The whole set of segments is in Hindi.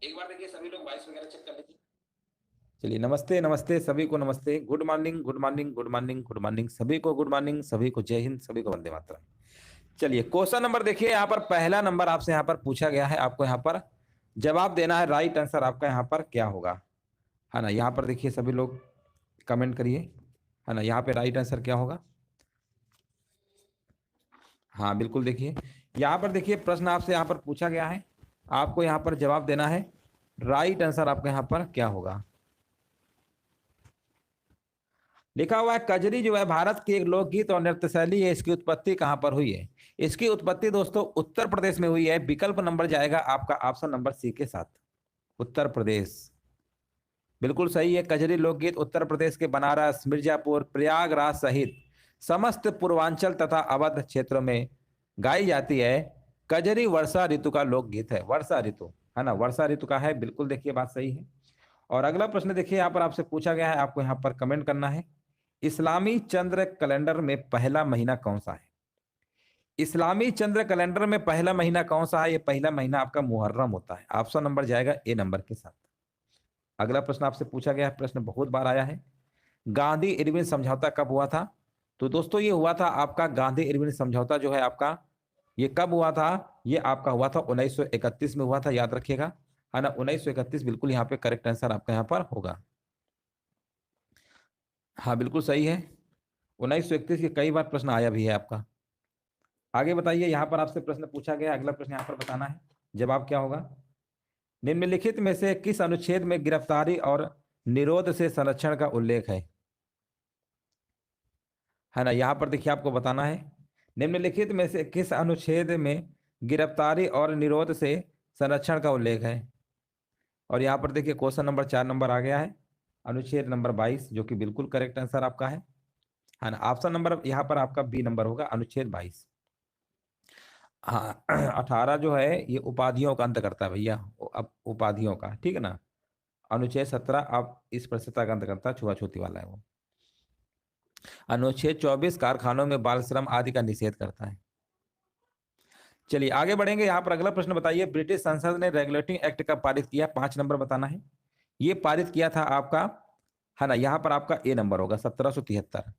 एक बार देखिए सभी लोग वॉइस वगैरह चेक कर लीजिए। चलिए, नमस्ते नमस्ते सभी को, नमस्ते, good morning good morning good morning good morning सभी को, गुड मॉर्निंग सभी को, जय हिंद सभी को, वंदे मातरम। चलिए, क्वेश्चन नंबर देखिए, यहाँ पर पहला नंबर आपसे यहाँ पर पूछा गया है, आपको यहाँ पर जवाब देना है। राइट आंसर आपका यहाँ पर क्या होगा, है ना। यहाँ पर देखिए सभी लोग कमेंट करिए, है ना। यहाँ पे राइट आंसर क्या होगा। हाँ बिल्कुल, देखिए यहाँ पर देखिए प्रश्न आपसे यहाँ पर पूछा गया है, आपको यहाँ पर जवाब देना है। राइट आंसर आपका यहाँ पर क्या होगा। लिखा हुआ है कजरी जो है भारत की एक लोकगीत और नृत्य शैली है, इसकी उत्पत्ति कहां पर हुई है। इसकी उत्पत्ति दोस्तों उत्तर प्रदेश में हुई है। विकल्प नंबर जाएगा आपका ऑप्शन नंबर सी के साथ, उत्तर प्रदेश। बिल्कुल सही है। कजरी लोकगीत उत्तर प्रदेश के बनारस, मिर्जापुर, प्रयागराज सहित समस्त पूर्वांचल तथा अवध क्षेत्रों में गाई जाती है। कजरी वर्षा ऋतु का लोकगीत है, वर्षा ऋतु, है ना, वर्षा ऋतु का है। बिल्कुल देखिए बात सही है। और अगला प्रश्न देखिए यहाँ पर आपसे पूछा गया है, आपको यहाँ पर कमेंट करना है। इस्लामी चंद्र कैलेंडर में पहला महीना कौन सा है। इस्लामी चंद्र कैलेंडर में पहला महीना कौन सा है। ये पहला महीना आपका मुहर्रम होता है। ऑप्शन नंबर जाएगा ए नंबर के साथ। अगला प्रश्न आपसे पूछा गया है, प्रश्न बहुत बार आया है, गांधी इरविन समझौता कब हुआ था। तो दोस्तों ये हुआ था आपका गांधी इरविन समझौता जो है आपका, ये कब हुआ था। ये आपका हुआ था 1931 में हुआ था, याद रखिएगा, है ना। 1931 बिल्कुल यहाँ पे करेक्ट आंसर आपका यहाँ पर होगा। हाँ बिल्कुल सही है। 1931 के कई बार प्रश्न आया भी है आपका। आगे बताइए, यहाँ पर आपसे प्रश्न पूछा गया, अगला प्रश्न यहाँ पर बताना है, जवाब क्या होगा। निम्नलिखित में से किस अनुच्छेद में गिरफ्तारी और निरोध से संरक्षण का उल्लेख है ना। यहाँ पर देखिए आपको बताना है, निम्नलिखित में से किस अनुच्छेद में गिरफ्तारी और निरोध से संरक्षण का उल्लेख है। और यहाँ पर देखिए क्वेश्चन नंबर 4 नंबर आ गया है, अनुच्छेद नंबर 22, जो कि बिल्कुल करेक्ट आंसर आपका है ना। ऑप्शन नंबर यहाँ पर आपका बी नंबर होगा, अनुच्छेद 22। हाँ 18 जो है ये उपाधियों का अंत करता है भैया, अब उपाधियों का, ठीक है ना। अनुच्छेद 17 अब इस परिस्थिति का अंत करता है, छुआछूती वाला है वो। अनुच्छेद 24 कारखानों में बाल श्रम आदि का निषेध करता है। चलिए आगे बढ़ेंगे, यहाँ पर अगला प्रश्न बताइए, ब्रिटिश संसद ने रेगुलेटिंग एक्ट कब पारित किया। 5 नंबर बताना है। ये पारित किया था आपका, है ना, यहाँ पर आपका ए नंबर होगा, 1773।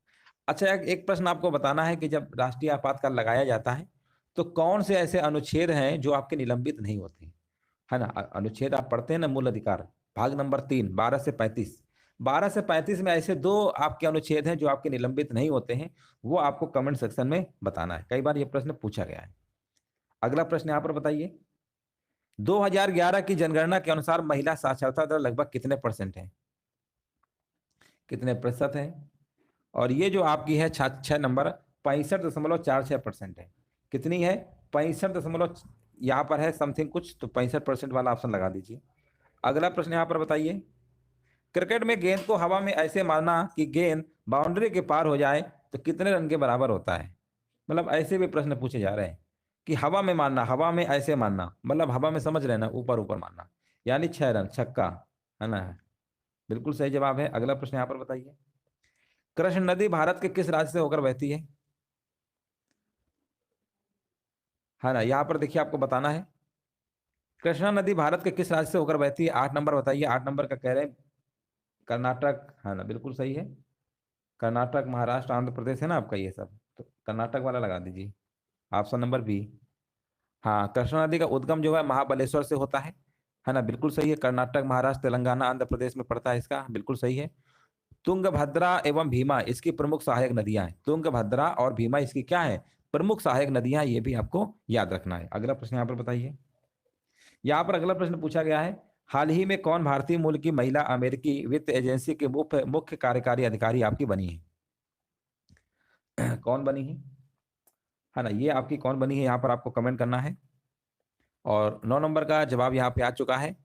अच्छा, एक प्रश्न आपको बताना है कि जब राष्ट्रीय आपातकाल लगाया जाता है तो कौन से ऐसे अनुच्छेद हैं जो आपके निलंबित नहीं होते, है ना। अनुच्छेद आप पढ़ते हैं ना, मूल अधिकार भाग नंबर 3, 12 से 35। 12 से 35 में ऐसे दो आपके अनुच्छेद हैं जो आपके निलंबित नहीं होते हैं, वो आपको कमेंट सेक्शन में बताना है। कई बार ये प्रश्न पूछा गया है। अगला प्रश्न यहाँ पर बताइए, 2011 की जनगणना के अनुसार महिला साक्षरता दर लगभग कितने परसेंट है, कितने प्रतिशत है। और ये जो आपकी है 6 नंबर, 65.46% है। कितनी है, 65 दशमलव, यहाँ पर है समथिंग कुछ, तो 65% वाला ऑप्शन लगा दीजिए। अगला प्रश्न यहाँ पर बताइए, क्रिकेट में गेंद को हवा में ऐसे मारना कि गेंद बाउंड्री के पार हो जाए तो कितने रन के बराबर होता है। मतलब ऐसे भी प्रश्न पूछे जा रहे हैं कि हवा में मारना, हवा में ऐसे मारना, मतलब हवा में समझ रहे हैं ना, ऊपर ऊपर मारना, यानी 6 रन छक्का, है ना। बिल्कुल सही जवाब है। अगला प्रश्न यहाँ पर बताइए, कृष्ण नदी भारत के किस राज्य से होकर बहती है ना। यहाँ पर देखिए आपको बताना है, कृष्णा नदी भारत के किस राज्य से होकर बहती है। 8 नंबर बताइए। 8 नंबर का कह रहे हैं कर्नाटक, है ना, बिल्कुल सही है। कर्नाटक, महाराष्ट्र, आंध्र प्रदेश है ना आपका ये सब, तो कर्नाटक वाला लगा दीजिए, ऑप्शन नंबर बी। हाँ, कृष्णा नदी का उद्गम जो है महाबलेश्वर से होता है ना, बिल्कुल सही है। कर्नाटक, महाराष्ट्र, तेलंगाना, आंध्र प्रदेश में पड़ता है इसका, बिल्कुल सही है। तुंगभद्रा एवं भीमा इसकी प्रमुख सहायक नदियां हैं। तुंगभद्रा और भीमा इसकी क्या है, प्रमुख सहायक नदियां, ये भी आपको याद रखना है। अगला प्रश्न यहाँ पर बताइए, यहाँ पर अगला प्रश्न पूछा गया है, हाल ही में कौन भारतीय मूल की महिला अमेरिकी वित्त एजेंसी के मुख्य मुख्य कार्यकारी अधिकारी आपकी बनी है। कौन बनी है ना, ये आपकी कौन बनी है, यहाँ पर आपको कमेंट करना है। और 9 नंबर का जवाब यहाँ पे आ चुका है।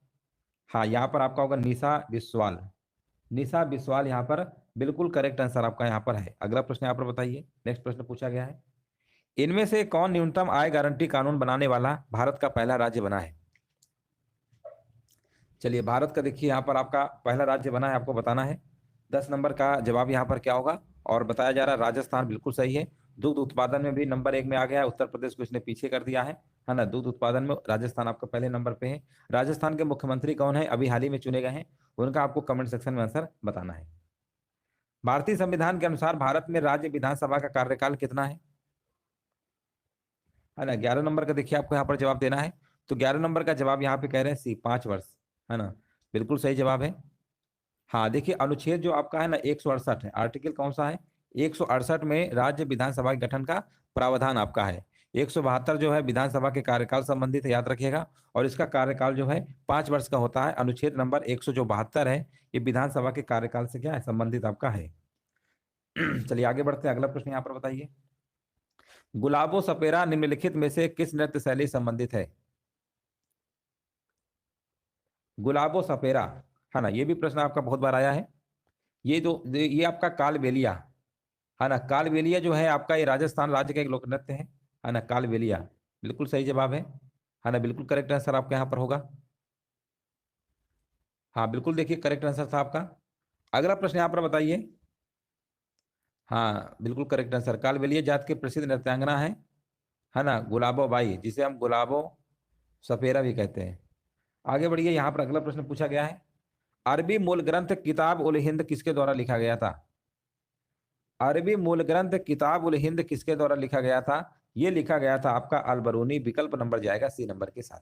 हाँ, यहाँ पर आपका होगा निशा बिस्वाल। निशा बिस्वाल यहाँ पर बिल्कुल करेक्ट आंसर आपका यहाँ पर है। अगला प्रश्न यहाँ पर बताइए, नेक्स्ट प्रश्न पूछा गया है, इनमें से कौन न्यूनतम आय गारंटी कानून बनाने वाला भारत का पहला राज्य बना है। चलिए, भारत का देखिए यहाँ पर आपका पहला राज्य बना है, आपको बताना है। 10 नंबर का जवाब यहाँ पर क्या होगा, और बताया जा रहा है राजस्थान, बिल्कुल सही है। दुग्ध उत्पादन में भी नंबर 1 में आ गया है, उत्तर प्रदेश को इसने पीछे कर दिया है। है ना। दूध उत्पादन में राजस्थान आपका पहले नंबर पे है। राजस्थान के मुख्यमंत्री कौन है, अभी हाल ही में चुने गए हैं, उनका आपको कमेंट सेक्शन में आंसर बताना है। भारतीय संविधान के अनुसार भारत में राज्य विधानसभा का कार्यकाल कितना है ना। 11 नंबर का देखिए आपको यहाँ पर जवाब देना है। तो 11 नंबर का जवाब यहाँ पे कह रहे हैं सी, 5 वर्ष, है ना। बिल्कुल सही जवाब है। हाँ देखिए, अनुच्छेद जो आपका है ना 168 है, आर्टिकल कौन सा है, 168 में राज्य विधानसभा के गठन का प्रावधान आपका है। 172 जो है विधानसभा के कार्यकाल संबंधित है, याद रखिएगा। और इसका कार्यकाल जो है 5 वर्ष का होता है। अनुच्छेद नंबर 172 है, ये विधानसभा के कार्यकाल से क्या है, संबंधित आपका है। चलिए आगे बढ़ते हैं, अगला प्रश्न यहाँ पर बताइए। गुलाबो सपेरा निम्नलिखित में से किस नृत्य शैली संबंधित है। गुलाबो सपेरा, है ना, ये भी प्रश्न आपका बहुत बार आया है। ये आपका कालबेलिया, है ना। कालबेलिया जो है आपका, ये राजस्थान राज्य का एक लोक नृत्य है ना, कालबेलिया। बिल्कुल सही जवाब है ना, बिल्कुल करेक्ट आंसर आपका यहाँ पर होगा। हाँ बिल्कुल, देखिए करेक्ट आंसर था आपका। अगला प्रश्न यहाँ पर बताइए। हाँ बिल्कुल करेक्ट आंसर, कालबेलिया जात के प्रसिद्ध नृत्यांगना है ना, गुलाबो बाई, जिसे हम गुलाबो सपेरा भी कहते हैं। आगे बढ़िए, यहाँ पर अगला प्रश्न पूछा गया है। अरबी मूल ग्रंथ किताब उल हिंद किसके द्वारा लिखा गया था। अरबी मूल ग्रंथ किताब उल हिंद किसके द्वारा लिखा गया था। यह लिखा गया था आपका अल बरूनी, विकल्प नंबर जाएगा सी नंबर के साथ।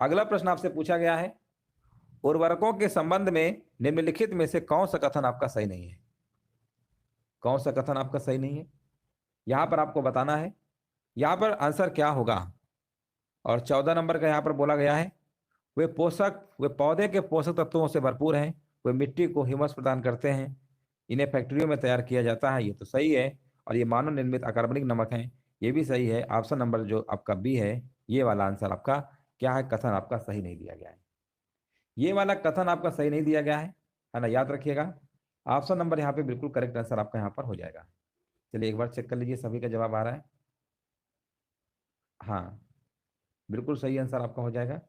अगला प्रश्न आपसे पूछा गया है, उर्वरकों के संबंध में निम्नलिखित में से कौन सा कथन आपका सही नहीं है। कौन सा कथन आपका सही नहीं है, यहां पर आपको बताना है। यहां पर आंसर क्या होगा। और 14 नंबर का यहां पर बोला गया है, वे पौधे के पोषक तत्वों से भरपूर हैं, वे मिट्टी को ह्यूमस प्रदान करते हैं, इन्हें फैक्ट्रियों में तैयार किया जाता है, ये तो सही है। और ये मानव निर्मित अकार्बनिक नमक है, ये भी सही है। ऑप्शन नंबर जो आपका बी है, ये वाला आंसर आपका क्या है, कथन आपका सही नहीं दिया गया है। ये वाला कथन आपका सही नहीं दिया गया है ना, याद रखिएगा। ऑप्शन नंबर यहाँ पे बिल्कुल करेक्ट आंसर आपका यहाँ पर हो जाएगा। चलिए एक बार चेक कर लीजिए, सभी का जवाब आ रहा है। हाँ बिल्कुल सही आंसर आपका हो जाएगा।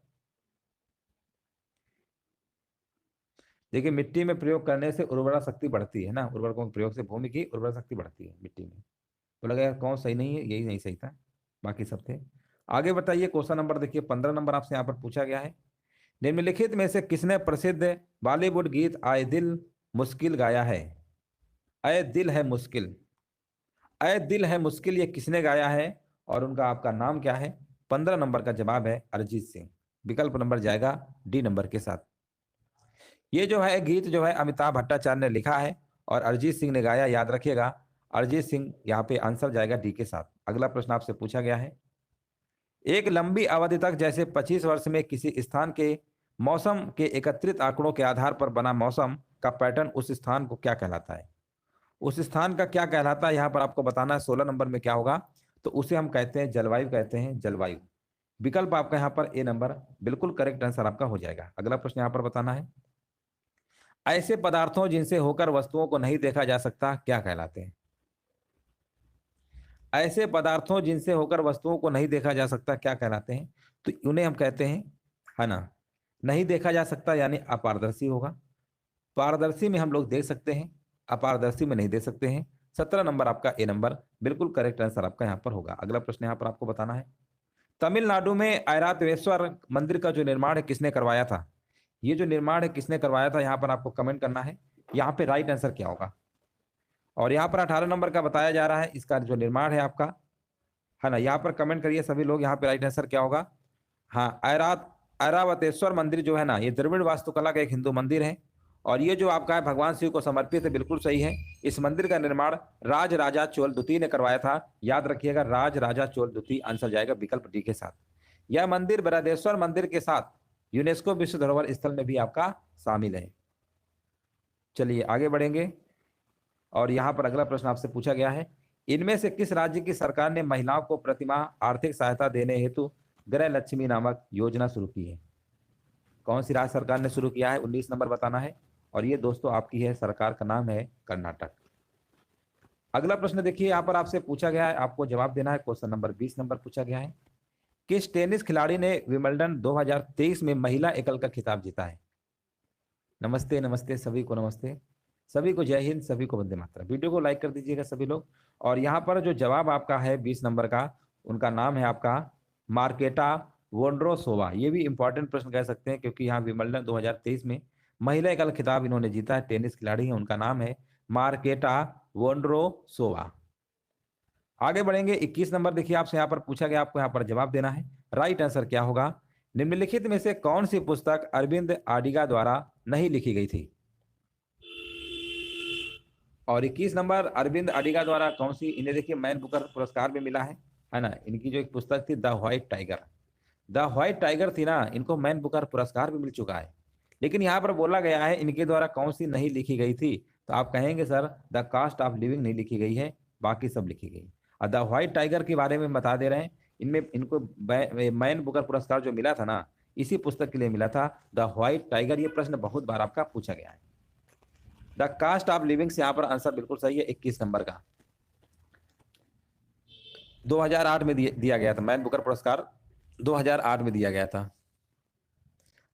देखिए, मिट्टी में प्रयोग करने से उर्वरा शक्ति बढ़ती है ना, उर्वरकों के प्रयोग से भूमि की उर्वरा शक्ति बढ़ती है मिट्टी में। तो लगा यार कौन सही नहीं है, यही नहीं सही था, बाकी सब थे। आगे बताइए, क्वेश्चन नंबर देखिए 15 नंबर आपसे यहाँ पर पूछा गया है। निम्नलिखित में से किसने प्रसिद्ध बॉलीवुड गीत आए दिल मुश्किल गाया है। आए दिल है मुश्किल, आए दिल है मुश्किल, ये किसने गाया है और उनका आपका नाम क्या है। 15 नंबर का जवाब है अरिजीत सिंह, विकल्प नंबर जाएगा डी नंबर के साथ। ये जो है गीत जो है अमिताभ भट्टाचार्य ने लिखा है और अरिजीत सिंह ने गाया, याद रखिएगा। अरिजीत सिंह, यहाँ पे आंसर जाएगा डी के साथ। अगला प्रश्न आपसे पूछा गया है, एक लंबी अवधि तक जैसे 25 वर्ष में किसी स्थान के मौसम के एकत्रित आंकड़ों के आधार पर बना मौसम का पैटर्न उस स्थान को क्या कहलाता है। उस स्थान का क्या कहलाता है, यहाँ पर आपको बताना है। 16 नंबर में क्या होगा, तो उसे हम कहते हैं जलवायु, कहते हैं जलवायु। विकल्प आपका यहाँ पर ए नंबर बिल्कुल करेक्ट आंसर आपका हो जाएगा। अगला प्रश्न यहाँ पर बताना है, ऐसे पदार्थों जिनसे होकर वस्तुओं को नहीं देखा जा सकता क्या कहलाते हैं। ऐसे पदार्थों जिनसे होकर वस्तुओं को नहीं देखा जा सकता क्या कहलाते हैं, तो उन्हें हम कहते हैं, है ना, नहीं देखा जा सकता यानी अपारदर्शी होगा। पारदर्शी में हम लोग देख सकते हैं, अपारदर्शी में नहीं देख सकते हैं। 17 नंबर आपका ए नंबर बिल्कुल करेक्ट आंसर आपका यहाँ पर होगा। अगला प्रश्न यहाँ पर आपको बताना है, तमिलनाडु में ऐरावतेश्वर मंदिर का जो निर्माण है किसने करवाया था। ये जो निर्माण है किसने करवाया था, यहाँ पर आपको कमेंट करना है। यहाँ पे राइट आंसर क्या होगा। और यहाँ पर 18 नंबर का बताया जा रहा है इसका जो निर्माण है आपका, है ना। यहाँ पर कमेंट करिए सभी लोग, यहाँ पे राइट आंसर क्या होगा। हाँ, ऐरावतेश्वर मंदिर जो है ना, ये द्रविड़ वास्तुकला का एक हिंदू मंदिर है और ये जो आपका है भगवान शिव को समर्पित है, बिल्कुल सही है। इस मंदिर का निर्माण राज राजा चोल द्वितीय ने करवाया था, याद रखिएगा, राज राजा चोल द्वितीय, आंसर जाएगा विकल्प डी के साथ। यह मंदिर बृहदेश्वर मंदिर के साथ यूनेस्को विश्व धरोहर स्थल में भी आपका शामिल है। चलिए आगे बढ़ेंगे और यहाँ पर अगला प्रश्न आपसे पूछा गया है, इनमें से किस राज्य की सरकार ने महिलाओं को प्रतिमाह आर्थिक सहायता देने हेतु गृह लक्ष्मी नामक योजना शुरू की है। कौन सी राज्य सरकार ने शुरू किया है, 19 नंबर बताना है। और ये दोस्तों आपकी है, सरकार का नाम है कर्नाटक। अगला प्रश्न देखिए, यहाँ पर आपसे पूछा गया है, आपको जवाब देना है। क्वेश्चन नंबर 20 नंबर पूछा गया है, किस टेनिस खिलाड़ी ने विंबलडन 2023 में महिला एकल का खिताब जीता है। नमस्ते नमस्ते सभी को, नमस्ते सभी को, जय हिंद सभी को, वंदे मातरम। वीडियो को लाइक कर दीजिएगा सभी लोग। और यहाँ पर जो जवाब आपका है 20 नंबर का, उनका नाम है आपका मार्केटा वोंड्रोसोवा। ये भी इंपॉर्टेंट प्रश्न कह सकते हैं क्योंकि यहाँ विंबलडन 2023 में महिला एकल खिताब इन्होंने जीता है, टेनिस खिलाड़ी है, उनका नाम है मार्केटा वोंड्रोसोवा। आगे बढ़ेंगे, 21 नंबर देखिए आपसे यहाँ पर पूछा गया, आपको यहाँ पर जवाब देना है। राइट आंसर क्या होगा? निम्नलिखित में से कौन सी पुस्तक अरविंद अडिगा द्वारा नहीं लिखी गई थी? और 21 नंबर अरविंद अडिगा द्वारा कौन सी, इन्हें देखिए मैन बुकर पुरस्कार भी मिला है ना। इनकी जो एक पुस्तक थी the white tiger, the white tiger थी ना, इनको मैन बुकर पुरस्कार भी मिल चुका है। लेकिन यहाँ पर बोला गया है इनके द्वारा कौन सी नहीं लिखी गई थी, तो आप कहेंगे sir the cost of living नहीं लिखी गई है, बाकी सब लिखी गई। और द व्हाइट टाइगर के बारे में बता दे रहे हैं, इनमें इनको मैन बुकर पुरस्कार जो मिला था ना, इसी पुस्तक के लिए मिला था, द व्हाइट टाइगर। ये प्रश्न बहुत बार आपका पूछा गया है। द कास्ट ऑफ लिविंग से यहाँ पर आंसर बिल्कुल सही है, 21 नंबर का। 2008 में दिया गया था मैन बुकर पुरस्कार, 2008 में दिया गया था।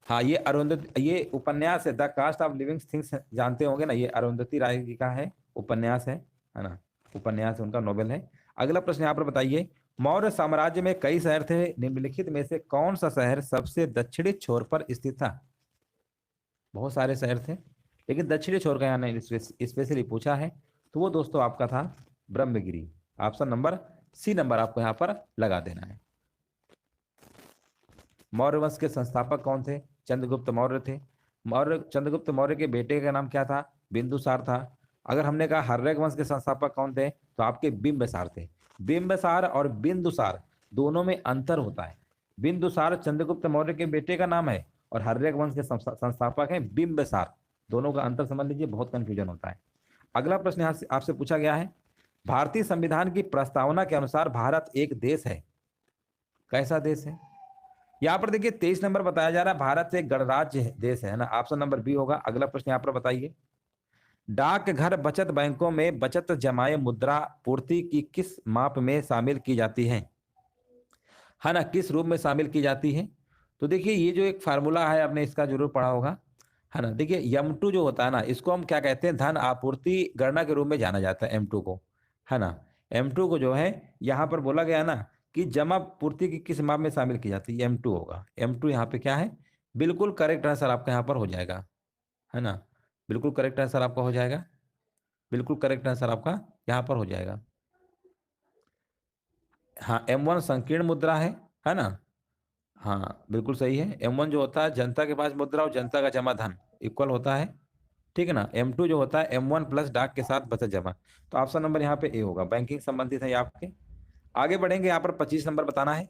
हाँ, ये अरुंधति, ये उपन्यास है the cost of living things, जानते होंगे ना, ये अरुंधति राय जी का है, उपन्यास है ना, उपन्यास उनका, नोवेल है। अगला प्रश्न यहाँ पर बताइए, मौर्य साम्राज्य में कई शहर थे, निम्नलिखित में से कौन सा शहर सबसे दक्षिणी छोर पर स्थित था? बहुत सारे शहर थे, लेकिन दक्षिणी छोर का यहाँ स्पेशली पूछा है, तो वो दोस्तों आपका था Brahmagiri. Option number C number आपको यहाँ पर लगा देना है। मौर्य वंश के संस्थापक कौन थे? चंद्रगुप्त मौर्य थे। चंद्रगुप्त मौर्य के बेटे का नाम क्या था? बिंदुसार था। अगर हमने कहा हर्यक वंश के संस्थापक कौन थे, तो आपके बिंबिसार थे। बिंबिसार और बिंदुसार दोनों में अंतर होता है। बिंदुसार चंद्रगुप्त मौर्य के बेटे का नाम है और हर्यक वंश के संस्थापक है बिंबिसार, दोनों का अंतर समझ लीजिए, बहुत कंफ्यूजन होता है। अगला प्रश्न यहाँ से आपसे पूछा गया है, भारतीय संविधान की प्रस्तावना के अनुसार भारत एक देश है, कैसा देश है? यहाँ पर देखिए 23 नंबर बताया जा रहा है, भारत एक गणराज्य देश है ना, ऑप्शन नंबर बी होगा। अगला प्रश्न यहाँ पर बताइए, डाकघर बचत बैंकों में बचत जमाए मुद्रा पूर्ति की किस माप में शामिल की जाती है ना, किस रूप में शामिल की जाती है? तो देखिए ये जो एक फार्मूला है, आपने इसका जरूर पढ़ा होगा, है ना। देखिए M2 जो होता है ना, इसको हम क्या कहते हैं, धन आपूर्ति गणना के रूप में जाना जाता है M2 को, है ना। M2 को जो है यहाँ पर बोला गया ना कि जमा पूर्ति की किस माप में शामिल की जाती है, M2 होगा। M2 यहाँ पे क्या है, बिल्कुल करेक्ट आंसर आपका यहाँ पर हो जाएगा, है ना। बिल्कुल करेक्ट आंसर आपका हो जाएगा, बिल्कुल करेक्ट आंसर आपका यहाँ पर हो जाएगा। हाँ, M1 संकीर्ण मुद्रा है ना। हाँ बिल्कुल सही है। M1 जो होता है जनता के पास मुद्रा और जनता का जमा धन इक्वल होता है, ठीक है ना। M2 जो होता है M1 प्लस डाक के साथ बचत जमा। तो ऑप्शन नंबर यहाँ पे ए होगा, बैंकिंग संबंधित है ये आपके। आगे बढ़ेंगे, यहाँ पर 25 नंबर बताना है,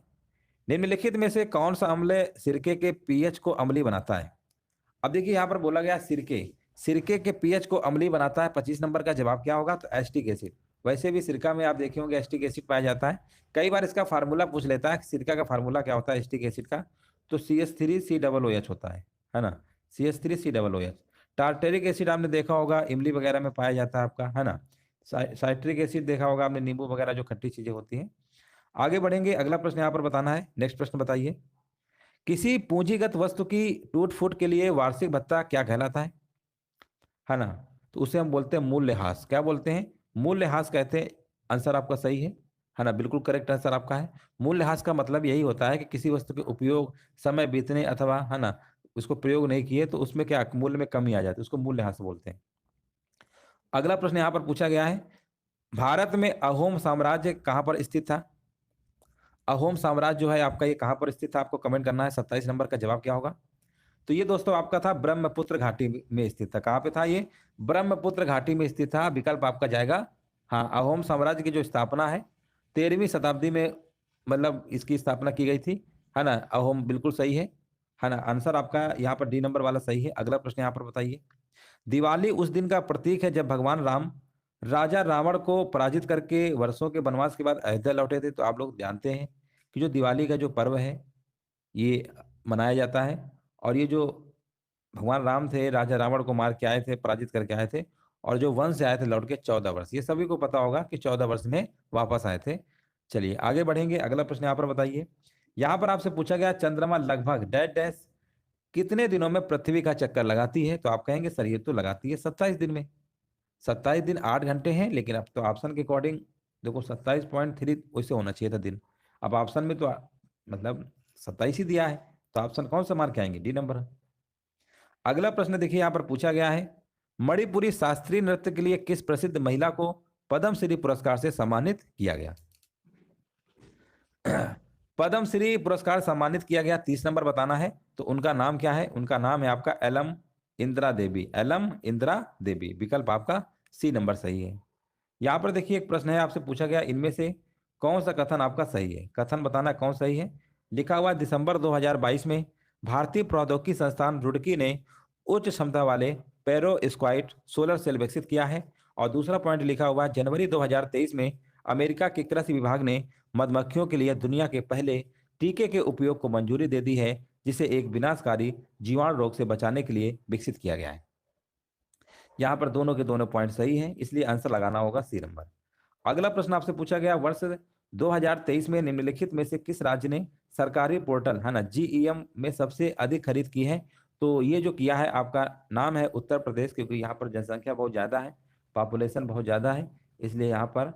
निम्नलिखित में से कौन सा अम्ल सिरके के पीएच को अम्लीय बनाता है? अब देखिए यहाँ पर बोला गया सिरके, सिरके के पीएच को अम्लीय बनाता है, 25 नंबर का जवाब क्या होगा? तो एसिटिक एसिड। वैसे भी सिरका में आप देखे होंगे एसिटिक एसिड पाया जाता है, कई बार इसका फार्मूला पूछ लेता है, सिरका का फार्मूला क्या होता है एसिटिक एसिड का? तो CH3COOH होता है ना, CH3COOH। टार्टेरिक एसिड आपने देखा होगा इमली वगैरह में पाया जाता है आपका, है ना। साइट्रिक एसिड देखा होगा आपने, नींबू वगैरह जो खट्टी चीजें होती हैं। आगे बढ़ेंगे, अगला प्रश्न यहाँ पर बताना है, नेक्स्ट प्रश्न बताइए, किसी पूंजीगत वस्तु की टूट फूट के लिए वार्षिक भत्ता क्या कहलाता है ना? तो उसे हम बोलते हैं मूल्यह्रास। क्या बोलते हैं? मूल्यह्रास कहते हैं। आंसर आपका सही है ना, बिल्कुल करेक्ट आंसर आपका है। मूल्यह्रास का मतलब यही होता है कि किसी वस्तु के उपयोग समय बीतने अथवा, है ना, उसको प्रयोग नहीं किए तो उसमें क्या मूल्य में कमी आ जाती है, उसको मूल्यह्रास बोलते हैं। अगला प्रश्न यहाँ पर पूछा गया है, भारत में अहोम साम्राज्य कहाँ पर स्थित था? अहोम साम्राज्य जो है आपका ये कहाँ पर स्थित था, आपको कमेंट करना है। 27 नंबर का जवाब क्या होगा? तो ये दोस्तों आपका था ब्रह्मपुत्र घाटी में स्थित था। कहाँ पे था ये? ब्रह्मपुत्र घाटी में स्थित था। विकल्प आपका जाएगा हाँ, अहोम साम्राज्य की जो स्थापना है 13वीं शताब्दी में, मतलब इसकी स्थापना की गई थी, है ना। अहोम बिल्कुल सही है ना। आंसर आपका यहाँ पर डी नंबर वाला सही है। अगला प्रश्न यहाँ पर बताइए, दिवाली उस दिन का प्रतीक है जब भगवान राम राजा रावण को पराजित करके वर्षों के वनवास के बाद अयोध्या लौटे थे। तो आप लोग जानते हैं कि जो दिवाली का जो पर्व है ये मनाया जाता है, और ये जो भगवान राम थे राजा रावण को मार के आए थे, पराजित करके आए थे, और जो वंश से आए थे लौट के 14 वर्ष, ये सभी को पता होगा कि 14 वर्ष में वापस आए थे। चलिए आगे बढ़ेंगे, अगला प्रश्न यहाँ पर बताइए, यहाँ पर आपसे पूछा गया चंद्रमा लगभग डैश डैश कितने दिनों में पृथ्वी का चक्कर लगाती है? तो आप कहेंगे सर ये तो लगाती है 27 दिन में। 27 दिन 8 घंटे हैं, लेकिन अब तो ऑप्शन के अकॉर्डिंग देखो 27.3 वैसे होना चाहिए था दिन, अब ऑप्शन में तो मतलब 27 ही दिया है, तो ऑप्शन कौन सा मार के आएंगे? D number. अगला प्रश्न देखिए यहाँ पर पूछा गया है, मणिपुरी शास्त्रीय नृत्य के लिए किस प्रसिद्ध महिला को पद्मश्री पुरस्कार से सम्मानित किया गया? पद्मश्री पुरस्कार सम्मानित किया गया, 30 नंबर बताना है। तो उनका नाम क्या है? उनका नाम है आपका एलम इंदिरा देवी। एलम इंदिरा देवी, विकल्प आपका सी नंबर सही है। यहाँ पर देखिए एक प्रश्न है, आपसे पूछा गया इनमें से कौन सा कथन आपका सही है? कथन बताना कौन सही है। लिखा हुआ दिसंबर 2022 में भारतीय प्रौद्योगिकी संस्थान रुड़की ने उच्च क्षमता वाले पेरोस्क्वाइट सोलर सेल विकसित किया है। और दूसरा पॉइंट लिखा हुआ जनवरी 2023 में अमेरिका के कृषि विभाग ने मधुमक्खियों के लिए दुनिया के पहले टीके के उपयोग को मंजूरी दे दी है, जिसे एक विनाशकारी जीवाणु रोग से बचाने के लिए विकसित किया गया है। यहाँ पर दोनों के दोनों पॉइंट सही हैं, इसलिए आंसर लगाना होगा सी नंबर। अगला प्रश्न आपसे पूछा गया, वर्ष 2023 में निम्नलिखित में से किस राज्य ने सरकारी पोर्टल है ना जीईएम में सबसे अधिक खरीद की है? तो ये जो किया है आपका नाम है उत्तर प्रदेश, क्योंकि यहाँ पर जनसंख्या बहुत ज़्यादा है, पॉपुलेशन बहुत ज़्यादा है, इसलिए यहाँ पर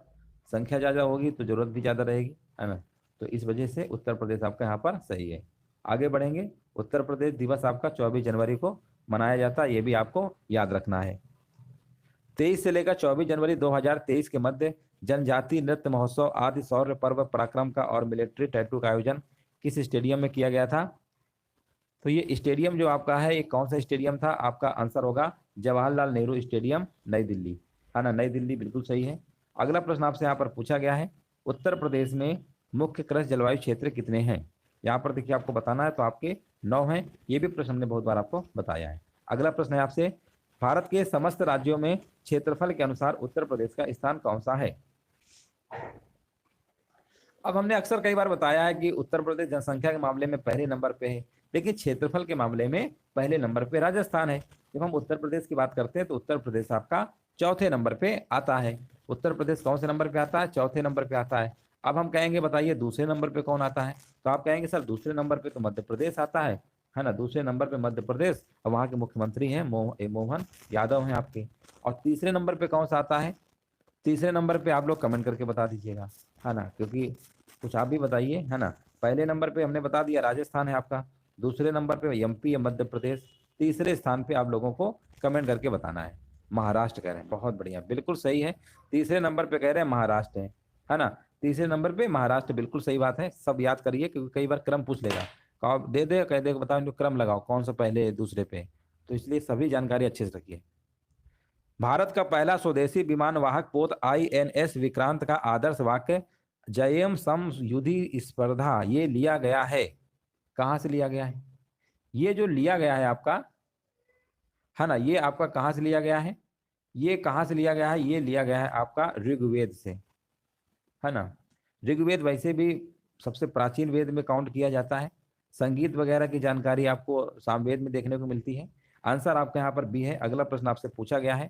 संख्या ज़्यादा होगी तो जरूरत भी ज़्यादा रहेगी, है ना। तो इस वजह से उत्तर प्रदेश आपका यहाँ पर सही है। आगे बढ़ेंगे। उत्तर प्रदेश दिवस आपका 24 जनवरी को मनाया जाता है, ये भी आपको याद रखना है। 23 से लेकर 24 जनवरी 2023 के मध्य जनजातीय नृत्य महोत्सव आदि शौर्य पर्व पराक्रम का और मिलिट्री टैटू का आयोजन किस स्टेडियम में किया गया था? तो ये स्टेडियम जो आपका है ये कौन सा स्टेडियम था? आपका आंसर होगा जवाहरलाल नेहरू स्टेडियम, नई दिल्ली, है ना, नई दिल्ली बिल्कुल सही है। अगला प्रश्न आपसे यहाँ पर पूछा गया है, उत्तर प्रदेश में मुख्य कृषि जलवायु क्षेत्र कितने हैं? यहाँ पर देखिए आपको बताना है, तो आपके 9 हैं। ये भी प्रश्न हमने बहुत बार आपको बताया है। अगला प्रश्न है आपसे, भारत के समस्त राज्यों में क्षेत्रफल के अनुसार उत्तर प्रदेश का स्थान कौन सा है? अब हमने अक्सर कई बार बताया है कि उत्तर प्रदेश जनसंख्या के मामले में पहले नंबर पे है, लेकिन क्षेत्रफल के मामले में पहले नंबर पे राजस्थान है। जब हम उत्तर प्रदेश की बात करते हैं तो उत्तर प्रदेश आपका चौथे नंबर पे आता है। उत्तर प्रदेश कौन से नंबर पे आता है? चौथे नंबर पे आता है। अब हम कहेंगे बताइए दूसरे नंबर पे कौन आता है? तो आप कहेंगे सर दूसरे नंबर पे तो मध्य प्रदेश आता है ना, दूसरे नंबर पे मध्य प्रदेश, और वहाँ के मुख्यमंत्री हैं मोहन यादव हैं आपके। और तीसरे नंबर पे कौन सा आता है? तीसरे नंबर पे आप लोग कमेंट करके बता दीजिएगा, है ना, क्योंकि कुछ आप भी बताइए, है ना। पहले नंबर पे हमने बता दिया राजस्थान है आपका, दूसरे नंबर पे एमपी या मध्य प्रदेश, तीसरे स्थान पे आप लोगों को कमेंट करके बताना है। महाराष्ट्र कह रहे हैं, बहुत बढ़िया, बिल्कुल सही है। तीसरे नंबर पे कह रहे हैं महाराष्ट्र है ना, तीसरे नंबर पे महाराष्ट्र, बिल्कुल सही बात है। सब याद करिए क्योंकि कई बार क्रम पूछ लेगा, कहो दे दे कह दे बताओ इनको क्रम लगाओ कौन सा पहले दूसरे पे, तो इसलिए सभी जानकारी अच्छे से रखिए। भारत का पहला स्वदेशी विमान वाहक पोत आईएनएस विक्रांत का आदर्श वाक्य जयम सम युद्धि स्पर्धा ये लिया गया है, कहाँ से लिया गया है? ये जो लिया गया है आपका, है ना, ये आपका कहाँ से लिया गया है? ये कहाँ से लिया गया है? ये लिया गया है आपका ऋग्वेद से, है ना। ऋग्वेद वैसे भी सबसे प्राचीन वेद में काउंट किया जाता है। संगीत वगैरह की जानकारी आपको सामवेद में देखने को मिलती है। आंसर आपका यहाँ पर बी है। अगला प्रश्न आपसे पूछा गया है,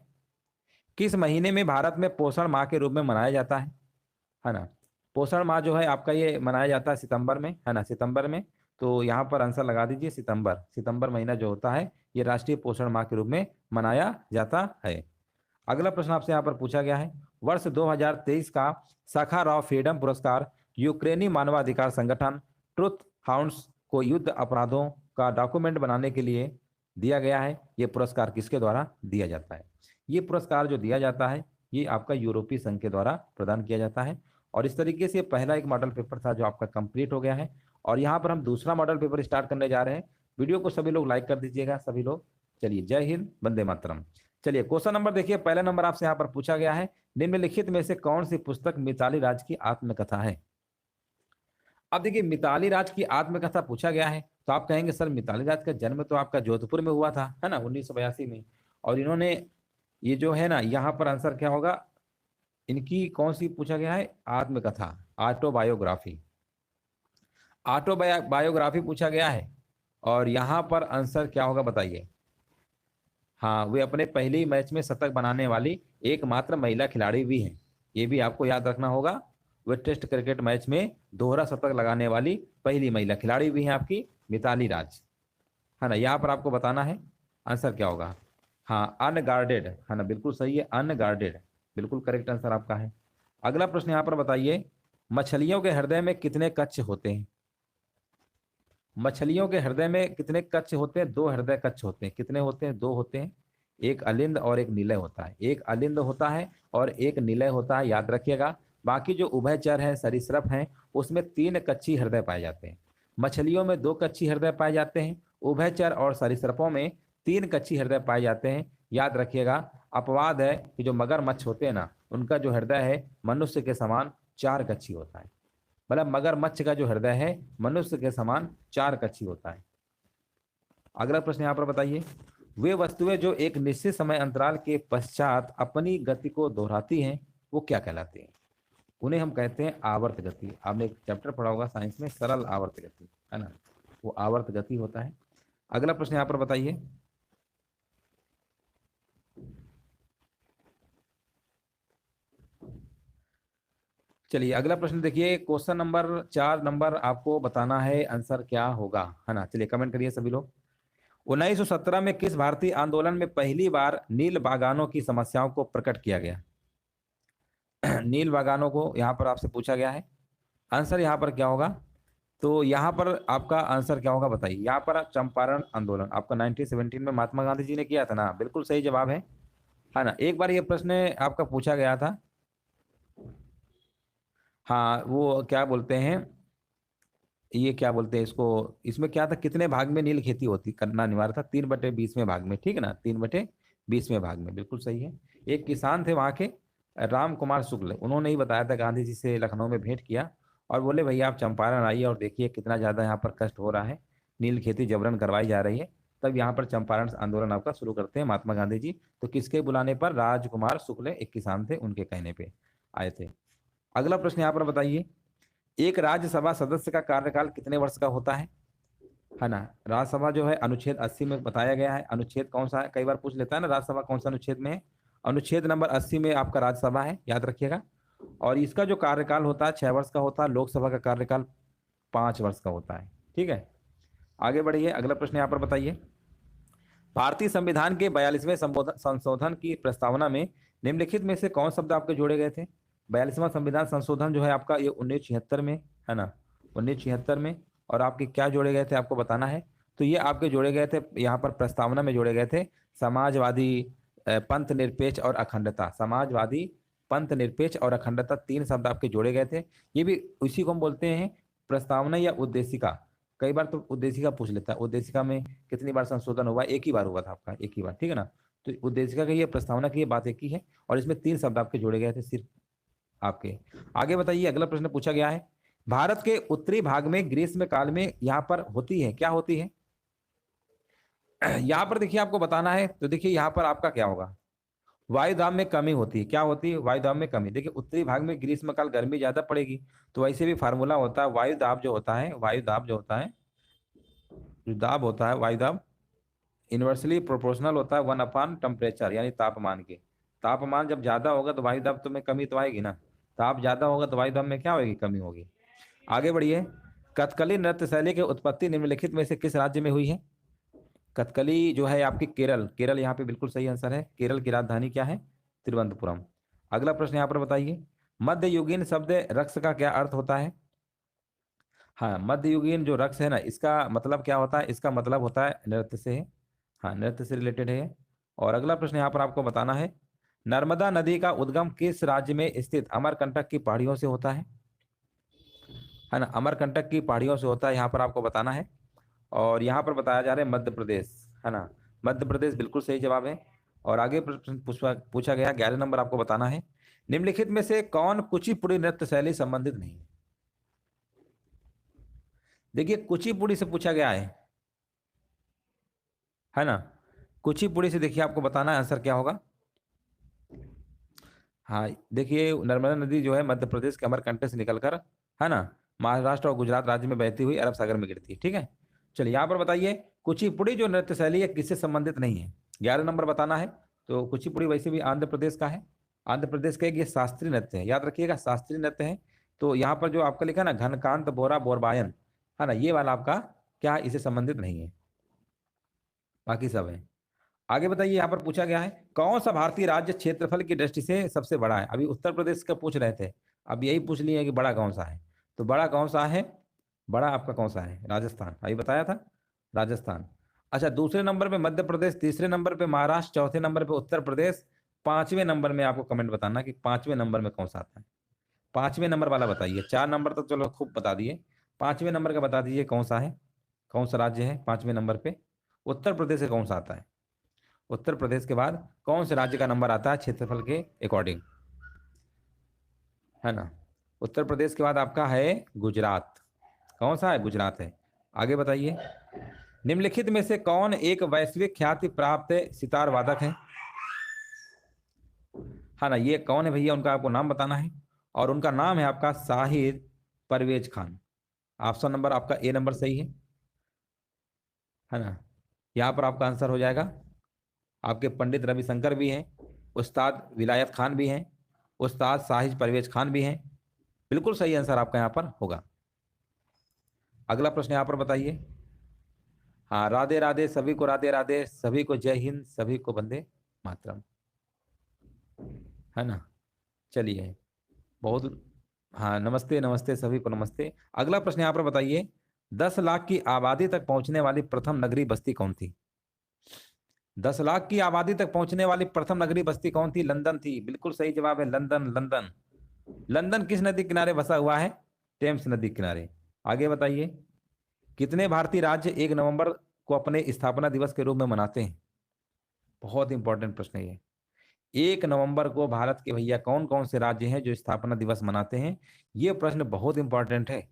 किस महीने में भारत में पोषण माह के रूप में मनाया जाता है ना। पोषण माह जो है आपका ये मनाया जाता है सितंबर में, है ना, सितंबर में। तो यहाँ पर आंसर लगा दीजिए सितंबर। सितंबर महीना जो होता है ये राष्ट्रीय पोषण माह के रूप में मनाया जाता है। अगला प्रश्न आपसे यहाँ पर पूछा गया है, वर्ष 2023 का साखारोव फ्रीडम पुरस्कार यूक्रेनी मानवाधिकार संगठन ट्रुथ हाउंड्स को युद्ध अपराधों का डॉक्यूमेंट बनाने के लिए दिया गया है। ये पुरस्कार किसके द्वारा दिया जाता है? ये पुरस्कार जो दिया जाता है ये आपका यूरोपीय संघ के द्वारा प्रदान किया जाता है। और इस तरीके से पहला एक मॉडल पेपर था जो आपका कंप्लीट हो गया है, और यहाँ पर हम दूसरा मॉडल पेपर स्टार्ट करने जा रहे हैं। वीडियो को सभी लोग लाइक कर दीजिएगा, सभी लोग। चलिए, जय हिंद, वंदे मातरम। चलिए क्वेश्चन नंबर देखिए, पहला नंबर आपसे यहाँ पर पूछा गया है, निम्नलिखित में से कौन सी पुस्तक मिताली राज की आत्मकथा है? अब देखिए मिताली राज की आत्मकथा पूछा गया है, तो आप कहेंगे सर मिताली राज का जन्म तो आपका जोधपुर में हुआ था, है ना, 1982 में। और इन्होंने ये जो है ना, यहाँ पर आंसर क्या होगा, इनकी कौन सी पूछा गया है? आत्मकथा, ऑटोबायोग्राफी, ऑटोबायोग्राफी पूछा गया है। और यहाँ पर आंसर क्या होगा बताइए? हाँ, वे अपने पहले ही मैच में शतक बनाने वाली एकमात्र महिला खिलाड़ी भी हैं, ये भी आपको याद रखना होगा। वे टेस्ट क्रिकेट मैच में दोहरा शतक लगाने वाली पहली महिला खिलाड़ी भी हैं आपकी मिताली राज, है ना। यहाँ पर आपको बताना है आंसर क्या होगा। हाँ, अनगार्डेड, है ना, बिल्कुल सही है, अनगार्डेड, बिल्कुल करेक्ट आंसर आपका है। अगला प्रश्न यहाँ पर बताइए, मछलियों के हृदय में कितने कक्ष होते हैं? मछलियों के हृदय में कितने कक्ष होते हैं? 2 हृदय कक्ष होते हैं। कितने होते हैं? 2 होते हैं। एक अलिंद और एक निलय होता है। एक अलिंद होता है और एक निलय होता है, याद रखिएगा। बाकी जो उभयचर हैं, सरीसृप हैं, उसमें 3 कक्षीय हृदय पाए जाते हैं। मछलियों में 2 कक्षीय हृदय पाए जाते हैं। उभयचर और सरीसृपों में 3 कक्षीय हृदय पाए जाते हैं, याद रखिएगा। अपवाद है कि जो मगरमच्छ होते हैं ना, उनका जो हृदय है मनुष्य के समान 4 कक्षीय होता है। मतलब मगरमच्छ का जो हृदय है मनुष्य के समान 4 कक्षीय होता है। अगला प्रश्न यहाँ पर बताइए, वे वस्तुएं जो एक निश्चित समय अंतराल के पश्चात अपनी गति को दोहराती हैं, वो क्या कहलाती हैं? उन्हें हम कहते हैं आवर्त गति। आपने एक चैप्टर पढ़ा होगा साइंस में, सरल आवर्त गति, है ना, वो आवर्त गति होता है। अगला प्रश्न यहाँ पर बताइए, चलिए अगला प्रश्न देखिए, क्वेश्चन नंबर 4 नंबर आपको बताना है आंसर क्या होगा, है ना। चलिए कमेंट करिए सभी लोग। 1917 में किस भारतीय आंदोलन में पहली बार नील बागानों की समस्याओं को प्रकट किया गया? नील बागानों को यहाँ पर आपसे पूछा गया है। आंसर यहाँ पर क्या होगा? तो यहाँ पर आपका आंसर क्या होगा बताइए। यहाँ पर चंपारण आंदोलन आपका 1917 में महात्मा गांधी जी ने किया था ना, बिल्कुल सही जवाब है ना। एक बार ये प्रश्न आपका पूछा गया था। हाँ, वो क्या बोलते हैं, ये क्या बोलते हैं इसको, इसमें क्या था, कितने भाग में नील खेती होती करना अनिवार्य था? 3/20 भाग में, ठीक है ना, 3/20 भाग में, बिल्कुल सही है। एक किसान थे वहाँ के, राम कुमार शुक्ल, उन्होंने ही बताया था, गांधी जी से लखनऊ में भेंट किया और बोले भैया आप चंपारण आइए और देखिए कितना ज़्यादा यहाँ पर कष्ट हो रहा है, नील खेती जबरन करवाई जा रही है। तब यहाँ पर चंपारण आंदोलन आपका शुरू करते हैं महात्मा गांधी जी। तो किसके बुलाने पर? राजकुमार शुक्ल एक किसान थे, उनके कहने पर आए थे। अगला प्रश्न यहाँ पर बताइए, एक राज्यसभा सदस्य का कार्यकाल कितने वर्ष का होता है ना। राज्यसभा जो है अनुच्छेद 80 में बताया गया है। अनुच्छेद कौन सा है, कई बार पूछ लेता है ना, राज्यसभा कौन सा अनुच्छेद में है? अनुच्छेद नंबर 80 में आपका राज्यसभा है, याद रखिएगा। और इसका जो कार्यकाल होता है 6 वर्ष का होता है। लोकसभा का कार्यकाल 5 वर्ष का होता है, ठीक है। आगे बढ़िए, अगला प्रश्न यहाँ पर बताइए, भारतीय संविधान के 42वें संशोधन की प्रस्तावना में निम्नलिखित में से कौन शब्द आपके जोड़े गए थे? 42वां संविधान संशोधन जो है आपका, ये 1976 में, है ना, 1976 में। और आपके क्या जोड़े गए थे आपको बताना है। तो ये आपके जोड़े गए थे, यहाँ पर प्रस्तावना में जोड़े गए थे, समाजवादी, पंथ निरपेक्ष और अखंडता। समाजवादी, पंथ निरपेक्ष और अखंडता, 3 शब्द आपके जोड़े गए थे। ये भी उसी को हम बोलते हैं प्रस्तावना या उद्देशिका। कई बार तो उद्देशिका पूछ लेता है, उद्देशिका में कितनी बार संशोधन हुआ? एक ही बार हुआ था आपका, एक ही बार, ठीक है ना। तो उद्देशिका की ये, प्रस्तावना की ये बात एक ही है, और इसमें 3 शब्द आपके जोड़े गए थे सिर्फ आपके। आगे बताइए, अगला प्रश्न पूछा गया है, भारत के उत्तरी भाग में ग्रीष्म काल में यहाँ पर होती है, क्या होती है? यहाँ पर देखिए आपको बताना है। तो देखिए यहाँ पर आपका क्या होगा, वायुदाब में कमी होती है। क्या होती है? वायुदाब में कमी। देखिए उत्तरी भाग में ग्रीष्म काल गर्मी ज्यादा पड़ेगी, तो वैसे भी फार्मूला होता है, वायुदाब जो होता है, वायुदाब जो होता है, जो दाब होता है वायुदाब, इनवर्सली प्रोपोर्शनल होता है 1/टेम्परेचर, यानी तापमान के। तापमान जब ज्यादा होगा तो वायुदाब तो में कमी तो आएगी ना, ताप ज्यादा होगा तो वायुदाब में क्या होगी? कमी होगी। आगे बढ़िए, कथकली नृत्य शैली की उत्पत्ति निम्नलिखित में से किस राज्य में हुई है? कथकली जो है आपकी केरल, केरल यहाँ पे बिल्कुल सही आंसर है। केरल की राजधानी क्या है? तिरुवनंतपुरम। अगला प्रश्न यहाँ पर बताइए, मध्ययुगीन शब्द रक्स का क्या अर्थ होता है? हाँ, मध्ययुगीन जो रक्स है ना, इसका मतलब क्या होता है? इसका मतलब होता है नृत्य से है, हाँ, नृत्य से रिलेटेड है। और अगला प्रश्न यहाँ पर आपको बताना है, नर्मदा नदी का उद्गम किस राज्य में स्थित अमरकंटक की पहाड़ियों से होता है ना। अमरकंटक की पहाड़ियों से होता है, यहाँ पर आपको बताना है। और यहाँ पर बताया जा रहा है मध्य प्रदेश, है ना, मध्य प्रदेश बिल्कुल सही जवाब है। और आगे प्रश्न पूछा गया 11 नंबर आपको बताना है, निम्नलिखित में से कौन कुचिपुड़ी नृत्य शैली संबंधित नहीं है? देखिए कुचिपुड़ी से पूछा गया है ना, कुचिपुड़ी से देखिए आपको बताना है आंसर क्या होगा। हाँ, देखिए नर्मदा नदी जो है मध्य प्रदेश के अमरकंटक से निकलकर, है ना, महाराष्ट्र और गुजरात राज्य में बहती हुई अरब सागर में गिरती है, ठीक है। चलिए यहाँ पर बताइए, कुचिपुड़ी जो नृत्य शैली है किससे संबंधित नहीं है? 11 नंबर बताना है। तो कुचिपुड़ी वैसे भी आंध्र प्रदेश का है, आंध्र प्रदेश का एक ये शास्त्रीय नृत्य है, याद रखिएगा, शास्त्रीय नृत्य है। तो यहाँ पर जो आपका लिखा ना, घनकांत बोरा बोरबायन, है ना, ये वाला आपका क्या है? इसे संबंधित नहीं है, बाकी सब है। आगे बताइए, यहाँ पर पूछा गया है, कौन सा भारतीय राज्य क्षेत्रफल की दृष्टि से सबसे बड़ा है? अभी उत्तर प्रदेश का पूछ रहे थे, अब यही पूछ लिए कि बड़ा कौन सा है। तो बड़ा कौन सा है? बड़ा आपका कौन सा है? राजस्थान, अभी बताया था राजस्थान। अच्छा, दूसरे नंबर पे मध्य प्रदेश, तीसरे नंबर पे महाराष्ट्र, चौथे नंबर पे उत्तर प्रदेश, पांचवें नंबर में आपको कमेंट बताना कि पांचवें नंबर में कौन सा आता है। पांचवें नंबर वाला बताइए। चार नंबर तो चलो खूब बता दिए, पांचवें नंबर का बता दीजिए कौन सा है, कौन सा राज्य है पांचवें नंबर पे। उत्तर प्रदेश से कौन सा आता है? उत्तर प्रदेश के बाद कौन से राज्य का नंबर आता है क्षेत्रफल के अकॉर्डिंग, है ना? उत्तर प्रदेश के बाद आपका है गुजरात। कौन सा है? गुजरात है। आगे बताइए, निम्नलिखित में से कौन एक वैश्विक ख्याति प्राप्त सितार वादक है? है ना, ये कौन है भैया, उनका आपको नाम बताना है। और उनका नाम है आपका शाहिद परवेज खान। ऑप्शन नंबर आपका ए नंबर सही है ना? यहाँ पर आपका आंसर हो जाएगा। आपके पंडित रविशंकर भी हैं, उस्ताद विलायत खान भी हैं, उस्ताद शाहिद परवेज खान भी हैं। बिल्कुल सही आंसर आपका यहाँ पर होगा। अगला प्रश्न यहाँ पर बताइए। हाँ, राधे राधे सभी को, राधे राधे सभी को, जय हिंद सभी को, वंदे मातरम, है ना? चलिए, बहुत, हाँ नमस्ते नमस्ते सभी को नमस्ते। अगला प्रश्न यहाँ पर बताइए, 10 लाख की आबादी तक पहुंचने वाली प्रथम नगरीय बस्ती कौन थी? 10 लाख की आबादी तक पहुंचने वाली प्रथम नगरीय बस्ती कौन थी? लंदन थी। बिल्कुल सही जवाब है, लंदन। लंदन, लंदन किस नदी किनारे बसा हुआ है? टेम्स नदी किनारे। आगे बताइए, कितने भारतीय राज्य 1 नवंबर को अपने स्थापना दिवस के रूप में मनाते हैं? बहुत इंपॉर्टेंट प्रश्न है ये। 1 नवंबर को भारत के भैया कौन कौन से राज्य हैं जो स्थापना दिवस मनाते हैं? ये प्रश्न बहुत इंपॉर्टेंट है।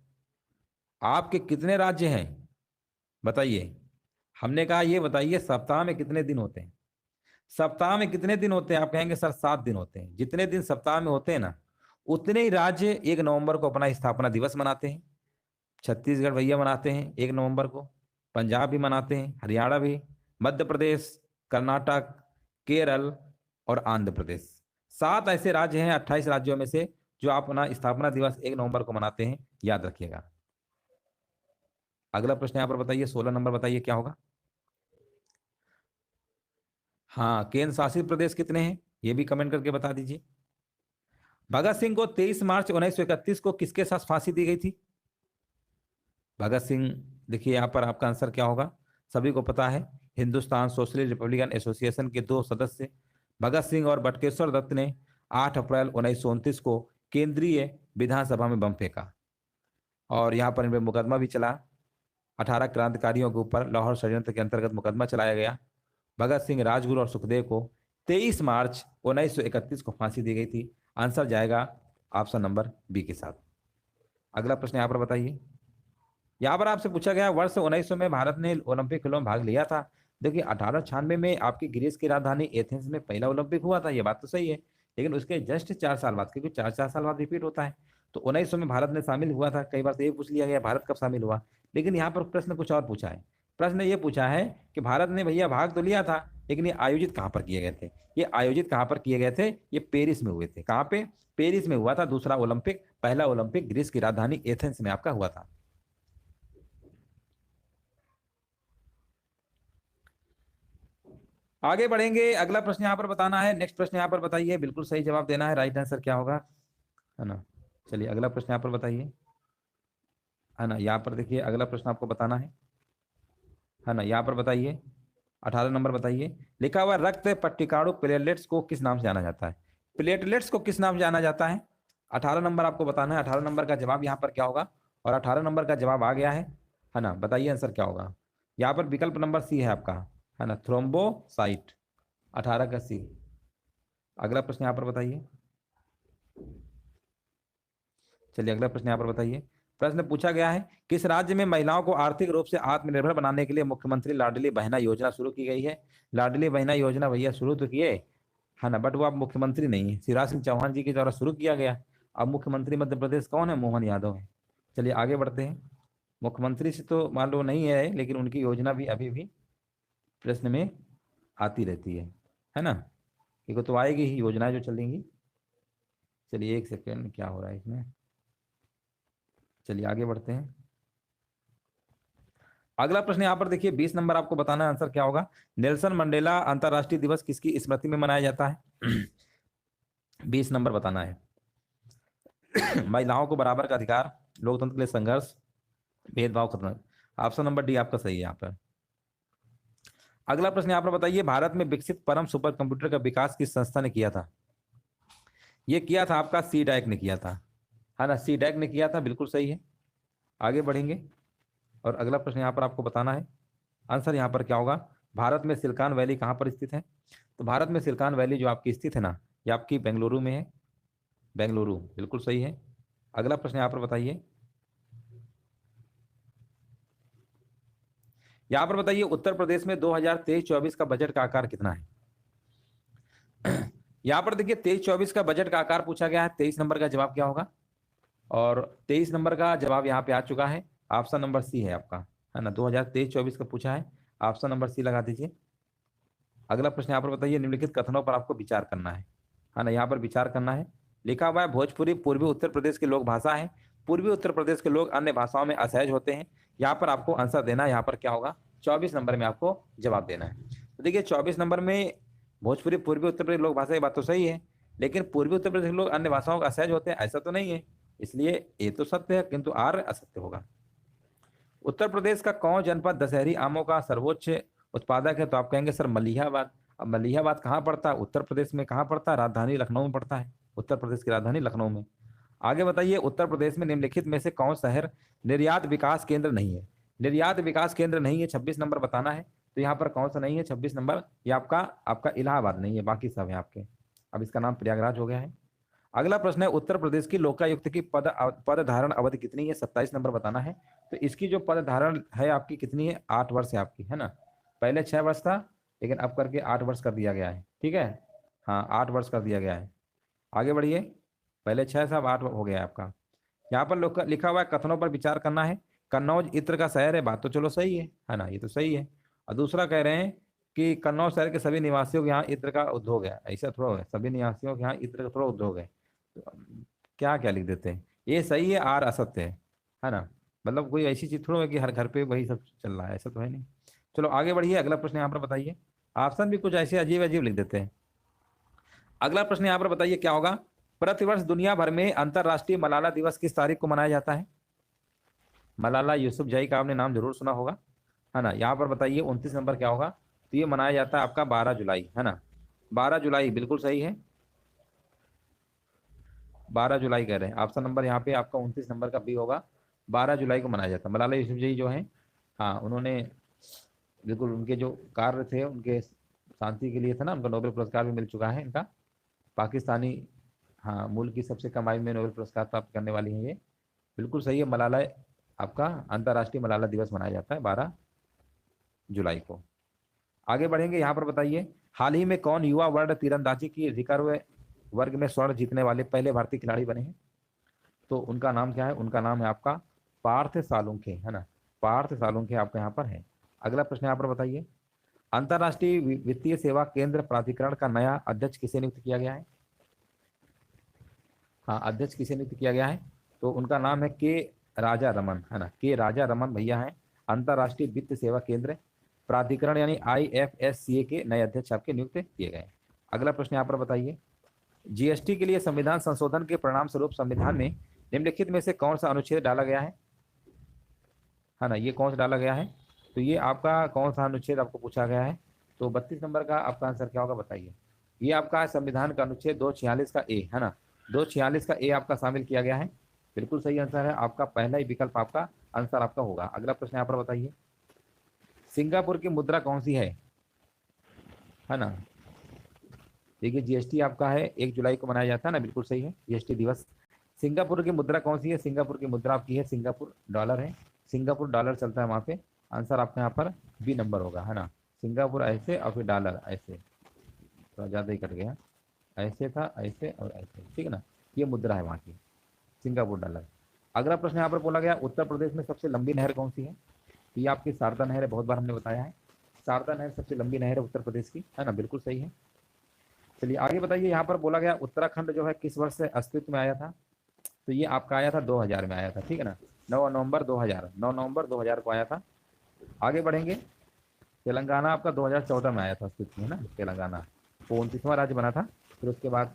आपके कितने राज्य हैं बताइए? हमने कहा ये बताइए सप्ताह में कितने दिन होते हैं? सप्ताह में कितने दिन होते हैं? आप कहेंगे सर 7 दिन होते हैं। जितने दिन सप्ताह में होते हैं ना, उतने ही राज्य 1 नवंबर को अपना स्थापना दिवस मनाते हैं। छत्तीसगढ़ भैया मनाते हैं 1 नवंबर को, पंजाब भी मनाते हैं, हरियाणा भी, मध्य प्रदेश, कर्नाटक, केरल और आंध्र प्रदेश। 7 ऐसे राज्य हैं 28 राज्यों में से जो अपना स्थापना दिवस 1 नवंबर को मनाते हैं, याद रखिएगा। अगला प्रश्न यहाँ पर बताइए, 16 नंबर बताइए क्या होगा? हाँ, केंद्र शासित प्रदेश कितने हैं ये भी कमेंट करके बता दीजिए। भगत सिंह को 23 मार्च 1931 को किसके साथ फांसी दी गई थी? भगत सिंह, देखिए यहाँ पर आपका आंसर क्या होगा, सभी को पता है। हिंदुस्तान सोशलिस्ट रिपब्लिकन एसोसिएशन के 2 सदस्य भगत सिंह और बटुकेश्वर दत्त ने 8 अप्रैल 1929 को केंद्रीय विधानसभा में बम फेंका और यहाँ पर इन पर मुकदमा भी चला। 18 क्रांतिकारियों के ऊपर लाहौर षड्यंत्र के अंतर्गत मुकदमा चलाया गया। भगत सिंह, राजगुरु और सुखदेव को 23 मार्च 1931 को फांसी दी गई थी। आंसर जाएगा ऑप्शन नंबर बी के साथ। अगला प्रश्न यहाँ पर बताइए, यहाँ पर आपसे पूछा गया वर्ष 1900 में भारत ने ओलंपिक खेलों में भाग लिया था। देखिए 1896 में आपकी ग्रीस की राजधानी एथेंस में पहला ओलंपिक हुआ था, ये बात तो सही है। लेकिन उसके जस्ट 4 साल बाद, क्योंकि 4 4 साल बाद रिपीट होता है, तो 1900 में भारत ने शामिल हुआ था। कई बार तो ये पूछ लिया गया भारत कब शामिल हुआ, लेकिन यहाँ पर प्रश्न कुछ और पूछा है। प्रश्न ये पूछा है कि भारत ने भैया भाग तो लिया था, लेकिन ये आयोजित कहाँ पर किए गए थे? ये आयोजित कहाँ पर किए गए थे? ये पेरिस में हुए थे। कहाँ पे? पेरिस में हुआ था दूसरा ओलंपिक। पहला ओलंपिक ग्रीस की राजधानी एथेंस में आपका हुआ था। आगे बढ़ेंगे, अगला प्रश्न यहाँ पर बताना है। नेक्स्ट प्रश्न यहाँ पर बताइए, बिल्कुल सही जवाब देना है। राइट आंसर क्या होगा, है ना? चलिए अगला प्रश्न यहाँ पर बताइए, है ना? यहाँ पर देखिए अगला प्रश्न आपको बताना है ना? यहाँ पर बताइए 18 नंबर बताइए, लिखा हुआ रक्त पट्टिकाणु प्लेटलेट्स को किस नाम से जाना जाता है? प्लेटलेट्स को किस नाम से जाना जाता है? 18 नंबर आपको बताना है। 18 नंबर का जवाब यहाँ पर क्या होगा? और 18 नंबर का जवाब आ गया है ना? बताइए आंसर क्या होगा। यहाँ पर विकल्प नंबर सी है आपका, है ना? थ्रोम्बोसाइट, 18 का सी। अगला प्रश्न यहाँ पर बताइए। चलिए अगला प्रश्न यहाँ पर बताइए। प्रश्न पूछा गया है, किस राज्य में महिलाओं को आर्थिक रूप से आत्मनिर्भर बनाने के लिए मुख्यमंत्री लाडली बहना योजना शुरू की गई है? लाडली बहना योजना भैया शुरू तो किए, है ना, बट वो अब मुख्यमंत्री नहीं है, शिवराज सिंह चौहान जी के द्वारा शुरू किया गया। अब मुख्यमंत्री मध्य प्रदेश कौन है? मोहन यादव है। चलिए आगे बढ़ते हैं। मुख्यमंत्री से तो मान लो नहीं है, लेकिन उनकी योजना भी अभी भी प्रश्न में आती रहती है ना? क्योंकि तो आएगी ही योजनाएं जो चलेंगी। चलिए एक सेकेंड, क्या हो रहा है इसमें? चलिए आगे बढ़ते हैं। अगला प्रश्न यहाँ पर देखिए, 20 नंबर आपको बताना है आंसर क्या होगा। नेल्सन मंडेला अंतरराष्ट्रीय दिवस किसकी स्मृति में मनाया जाता है? 20 नंबर बताना है। महिलाओं को बराबर का अधिकार, लोकतंत्र के लिए संघर्ष, भेदभाव खत्म। ऑप्शन नंबर डी आपका सही है यहाँ पर। अगला प्रश्न यहाँ पर बताइए, भारत में विकसित परम सुपर कंप्यूटर का विकास किस संस्था ने किया था? ये किया था आपका सी डैक ने किया था, है ना, सी डैक ने किया था, बिल्कुल सही है। आगे बढ़ेंगे और अगला प्रश्न यहाँ पर आपको बताना है, आंसर यहाँ पर क्या होगा? भारत में सिलिकॉन वैली कहाँ पर स्थित है? तो भारत में सिलिकॉन वैली जो आपकी स्थित है ना, ये आपकी बेंगलुरु में है, बेंगलुरु, बिल्कुल सही है। अगला प्रश्न यहाँ पर बताइए, यहाँ पर बताइए उत्तर प्रदेश में 2023-24 का बजट का आकार कितना है? यहाँ पर देखिए 23-24 का बजट का आकार पूछा गया है, 23 नंबर का जवाब क्या होगा? और 23 नंबर का जवाब यहाँ पे आ चुका है, ऑप्शन नंबर सी है आपका, है ना, 2023-24 का पूछा है, ऑप्शन नंबर सी लगा दीजिए। अगला प्रश्न यहाँ पर बताइए, निम्नलिखित कथनों पर आपको विचार करना है ना, यहाँ पर विचार करना है। लिखा हुआ है भोजपुरी पूर्वी उत्तर प्रदेश की लोक भाषा है, पूर्वी उत्तर प्रदेश के लोग अन्य भाषाओं में असहज होते हैं। यहाँ पर आपको आंसर देना है, यहाँ पर क्या होगा? 24 नंबर में आपको जवाब देना है। तो देखिए 24 नंबर में भोजपुरी पूर्वी उत्तर प्रदेश लोक भाषा, की बात तो सही है, लेकिन पूर्वी उत्तर प्रदेश के लोग अन्य भाषाओं का असहज होते हैं, ऐसा तो नहीं है, इसलिए ये तो सत्य है किंतु आर असत्य होगा। उत्तर प्रदेश का कौन जनपद दशहरी आमों का सर्वोच्च उत्पादक है? तो आप कहेंगे सर मलिहाबाद। अब मलिहाबाद कहाँ पड़ता है? उत्तर प्रदेश में कहाँ पड़ता है? राजधानी लखनऊ में पड़ता है, उत्तर प्रदेश की राजधानी लखनऊ में। आगे बताइए, उत्तर प्रदेश में निम्नलिखित में से कौन शहर निर्यात विकास केंद्र नहीं है? निर्यात विकास केंद्र नहीं है, 26 नंबर बताना है। तो यहाँ पर कौन सा नहीं है 26 नंबर? ये आपका आपका इलाहाबाद नहीं है, बाकी सब है आपके। अब इसका नाम प्रयागराज हो गया है। अगला प्रश्न है, उत्तर प्रदेश की लोकायुक्त की पद धारण अवधि कितनी है? 27 नंबर बताना है। तो इसकी जो पद धारण है आपकी कितनी है? 8 वर्ष है आपकी, है ना। पहले 6 वर्ष था, लेकिन अब करके 8 वर्ष कर दिया गया है, ठीक है। हाँ 8 वर्ष कर दिया गया है। आगे बढ़िए, पहले 6 था, अब 8 हो गया है आपका। यहाँ पर लिखा हुआ है कथनों पर विचार करना है। कन्नौज इत्र का शहर है, बात तो चलो सही है ना, ये तो सही है। और दूसरा कह रहे हैं कि कन्नौज शहर के सभी निवासियों के यहाँ इत्र का उद्योग है, ऐसा थोड़ा है, सभी निवासियों के यहाँ इत्र का थोड़ा उद्योग है। तो क्या क्या लिख देते हैं, ये सही है, आर असत्य है ना। मतलब कोई ऐसी चीज थोड़ा है कि हर घर पे वही सब चल रहा है, ऐसा तो है नहीं। चलो आगे बढ़िए, अगला प्रश्न यहाँ पर बताइए। ऑप्शन भी कुछ ऐसे अजीब अजीब लिख देते हैं। अगला प्रश्न यहाँ पर बताइए क्या होगा? प्रतिवर्ष दुनिया भर में अंतरराष्ट्रीय मलाला दिवस किस तारीख को मनाया जाता है? मलाला यूसुफजई का आपने नाम जरूर सुना होगा, है ना। यहाँ पर बताइए 29 नंबर क्या होगा? तो ये मनाया जाता है आपका 12 जुलाई, है ना, 12 जुलाई, बिल्कुल सही है, 12 जुलाई कह रहे हैं। ऑप्शन नंबर यहाँ पे आपका 29 नंबर का बी होगा, 12 जुलाई को मनाया जाता है। मलाला यूसुफजई जो है, हाँ उन्होंने बिल्कुल, उनके जो कार्य थे उनके शांति के लिए था ना, उनका नोबेल पुरस्कार भी मिल चुका है इनका, पाकिस्तानी, हाँ मूल की सबसे कम आयु में नोबेल पुरस्कार प्राप्त करने वाली है ये, बिल्कुल सही है। मलाला आपका अंतर्राष्ट्रीय मलाला दिवस मनाया जाता है 12 जुलाई को। आगे बढ़ेंगे, यहाँ पर बताइए, हाल ही में कौन युवा वर्ल्ड तीरंदाजी की रिकर्व वर्ग में स्वर्ण जीतने वाले पहले भारतीय खिलाड़ी बने हैं? तो उनका नाम क्या है? उनका नाम है आपका पार्थ सालुंखे, है ना, पार्थ सालुंखे आपका यहाँ पर है। अगला प्रश्न यहाँ पर बताइए, अंतर्राष्ट्रीय वित्तीय सेवा केंद्र प्राधिकरण का नया अध्यक्ष किसे नियुक्त किया गया है? हाँ अध्यक्ष किसे नियुक्त किया गया है? तो उनका नाम है के राजा रमन, है ना, के राजा रमन भैया है। अंतर्राष्ट्रीय वित्त सेवा केंद्र प्राधिकरण यानी IFSCA के नए अध्यक्ष आपके नियुक्त किए गए। अगला प्रश्न यहाँ पर बताइए, जीएसटी के लिए संविधान संशोधन के परिणाम स्वरूप संविधान में निम्नलिखित में से कौन सा अनुच्छेद डाला गया है ना, ये कौन सा डाला गया है? तो ये आपका कौन सा अनुच्छेद आपको पूछा गया है? तो 32 नंबर का आपका आंसर क्या होगा बताइए? ये आपका संविधान का अनुच्छेद 246 का ए, है ना, 246 का ए आपका शामिल किया गया है, बिल्कुल सही आंसर है आपका, पहला ही विकल्प आपका आंसर आपका होगा। अगला प्रश्न यहाँ पर बताइए, सिंगापुर की मुद्रा कौन सी है ना। देखिए जीएसटी आपका है 1 जुलाई को मनाया जाता है ना, बिल्कुल सही है, जीएसटी दिवस। सिंगापुर की मुद्रा कौन सी है? सिंगापुर की मुद्रा आपकी है सिंगापुर डॉलर है, सिंगापुर डॉलर चलता है वहाँ पे। आंसर आपका यहाँ पर बी नंबर होगा, है ना, सिंगापुर ऐसे और फिर डॉलर ऐसे, तो ज़्यादा ही कट गया, ऐसे था ऐसे और ऐसे, ठीक है ना, ये मुद्रा है वहाँ की, सिंगापुर डॉलर। अगला प्रश्न यहाँ पर बोला गया, उत्तर प्रदेश में सबसे लंबी नहर कौन सी है? ये आपकी शारदा नहर है, बहुत बार हमने बताया है, शारदा नहर सबसे लंबी नहर है उत्तर प्रदेश की, है ना, बिल्कुल सही है। चलिए आगे बताइए, यहाँ पर बोला गया उत्तराखंड जो है किस वर्ष से अस्तित्व में आया था? तो ये आपका आया था 2000 में आया था, ठीक है ना, 9 नवंबर 2000, 9 नवंबर 2000 को आया था। आगे बढ़ेंगे, तेलंगाना आपका 2014 में आया था अस्तित्व में ना, तेलंगाना वो 29वां राज्य बना था, फिर उसके बाद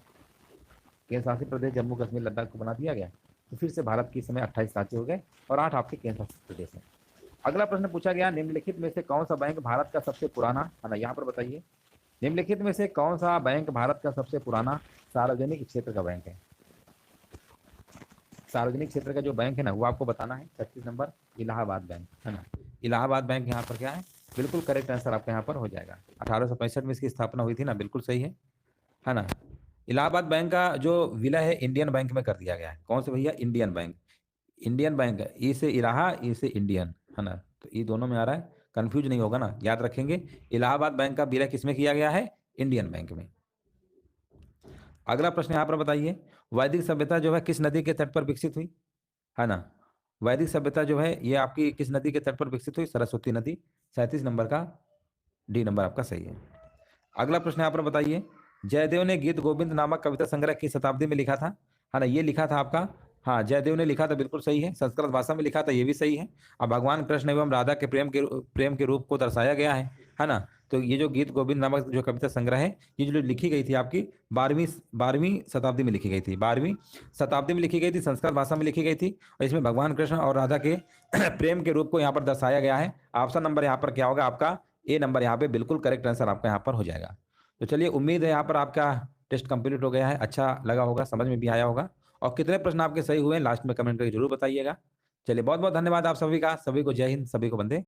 केंद्र शासित प्रदेश जम्मू कश्मीर लद्दाख को बना दिया गया। तो फिर से भारत की इस समय 28 राज्य हो गए और 8 आपके केंद्र शासित प्रदेश हैं। अगला प्रश्न पूछा गया, निम्नलिखित में से कौन सा बैंक भारत का सबसे पुराना, है ना, यहाँ पर बताइए, निम्नलिखित में से कौन सा बैंक भारत का सबसे पुराना सार्वजनिक क्षेत्र का बैंक है? सार्वजनिक क्षेत्र का जो बैंक है ना वो आपको बताना है। 36 नंबर इलाहाबाद बैंक, है ना। इलाहाबाद बैंक यहाँ पर क्या है? बिल्कुल करेक्ट आंसर आपका यहाँ पर हो जाएगा। 1865 में इसकी स्थापना हुई थी ना, बिल्कुल सही है ना। इलाहाबाद बैंक का जो विलय है इंडियन बैंक में कर दिया गया है। कौन से भैया? Indian bank. इंडियन बैंक, ई से इलाहा, ई से इंडियन, है ना, तो ये दोनों में आ रहा है, कंफ्यूज नहीं होगा ना, याद रखेंगे। इलाहाबाद बैंक का विलय किसमें किया गया है? इंडियन बैंक में। अगला प्रश्न यहाँ पर बताइए, वैदिक सभ्यता जो है किस नदी के तट पर विकसित हुई, है ना। वैदिक सभ्यता जो है ये आपकी किस नदी के तट पर विकसित हुई? सरस्वती नदी। 37 नंबर का डी नंबर आपका सही है। अगला प्रश्न यहाँ पर बताइए, जयदेव ने गीत गोविंद नामक कविता संग्रह किस शताब्दी में लिखा था, है ना। ये लिखा था आपका, हाँ, जयदेव ने लिखा था, बिल्कुल सही है। संस्कृत भाषा में लिखा था, ये भी सही है। अब भगवान कृष्ण एवं राधा के प्रेम के रूप को दर्शाया गया है ना। तो ये जो गीत गोविंद नामक जो कविता संग्रह है, ये जो लिखी गई थी आपकी 12वीं शताब्दी में लिखी गई थी। 12वीं शताब्दी में लिखी गई थी, संस्कृत भाषा में लिखी गई थी, और इसमें भगवान कृष्ण और राधा के प्रेम के रूप को यहाँ पर दर्शाया गया है। ऑप्शन नंबर यहाँ पर क्या होगा आपका? ए नंबर यहाँ पे बिल्कुल करेक्ट आंसर आपका यहाँ पर हो जाएगा। तो चलिए, उम्मीद है यहाँ पर आपका टेस्ट कंप्लीट हो गया है, अच्छा लगा होगा, समझ में भी आया होगा। और कितने प्रश्न आपके सही हुए हैं लास्ट में कमेंट करके जरूर बताइएगा। चलिए, बहुत बहुत धन्यवाद आप सभी का। सभी को जय हिंद, सभी को वंदे